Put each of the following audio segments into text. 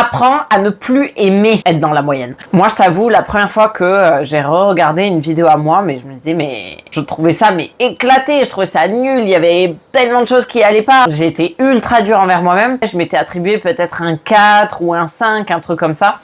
Apprends à ne plus aimer être dans la moyenne. Moi, je t'avoue, la première fois que j'ai regardé une vidéo à moi, mais je me disais, mais je trouvais ça éclaté, je trouvais ça nul, il y avait tellement de choses qui allaient pas. J'ai été ultra dure envers moi-même. Je m'étais attribué peut-être un 4 ou un 5, un truc comme ça.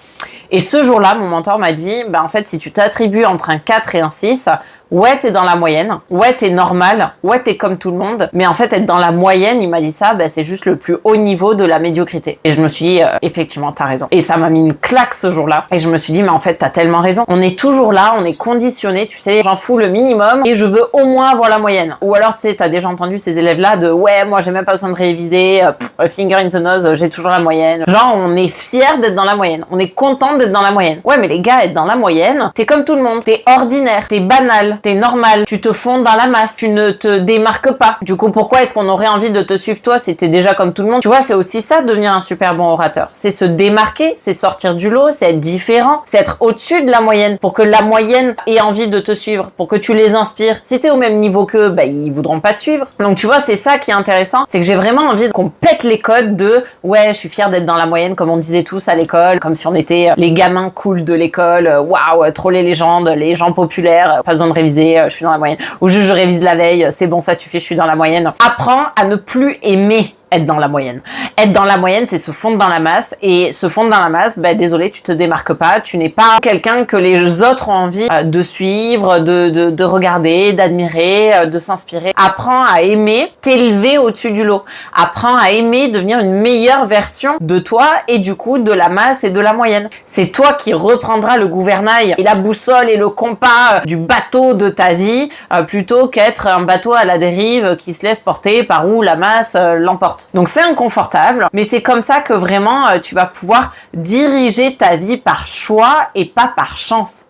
Et ce jour-là, mon mentor m'a dit, en fait, si tu t'attribues entre un 4 et un 6, ouais, t'es dans la moyenne, ouais, t'es normal, ouais, t'es comme tout le monde, mais en fait, être dans la moyenne, il m'a dit ça, c'est juste le plus haut niveau de la médiocrité. Et je me suis dit, effectivement, t'as raison. Et ça m'a mis une claque ce jour-là. Et je me suis dit, mais en fait, t'as tellement raison. On est toujours là, on est conditionné, tu sais, j'en fous le minimum et je veux au moins avoir la moyenne. Ou alors, tu sais, t'as déjà entendu ces élèves-là de, ouais, moi, j'ai même pas besoin de réviser, finger in the nose, j'ai toujours la moyenne. Genre, on est fier d'être dans la moyenne. On est content d'être dans la moyenne. Ouais, mais les gars, être dans la moyenne, t'es comme tout le monde. T'es ordinaire, t'es banal, t'es normal, tu te fonds dans la masse, tu ne te démarques pas. Du coup, pourquoi est-ce qu'on aurait envie de te suivre toi si t'es déjà comme tout le monde? Tu vois, c'est aussi ça, devenir un super bon orateur. C'est se démarquer, c'est sortir du lot, c'est être différent, c'est être au-dessus de la moyenne pour que la moyenne ait envie de te suivre, pour que tu les inspires. Si t'es au même niveau qu'eux, ils voudront pas te suivre. Donc tu vois, c'est ça qui est intéressant, c'est que j'ai vraiment envie qu'on pète les codes de ouais, je suis fière d'être dans la moyenne comme on disait tous à l'école, comme si on était les gamins cool de l'école, waouh, trop les légendes, les gens populaires, pas besoin de réviser, je suis dans la moyenne. Ou juste je révise la veille, c'est bon, ça suffit, je suis dans la moyenne. Apprends à ne plus aimer être dans la moyenne. Être dans la moyenne, c'est se fondre dans la masse. Et se fondre dans la masse, désolé, tu te démarques pas. Tu n'es pas quelqu'un que les autres ont envie de suivre, de regarder, d'admirer, de s'inspirer. Apprends à aimer t'élever au-dessus du lot. Apprends à aimer devenir une meilleure version de toi et du coup de la masse et de la moyenne. C'est toi qui reprendras le gouvernail et la boussole et le compas du bateau de ta vie plutôt qu'être un bateau à la dérive qui se laisse porter par où la masse l'emporte. Donc c'est inconfortable, mais c'est comme ça que vraiment tu vas pouvoir diriger ta vie par choix et pas par chance.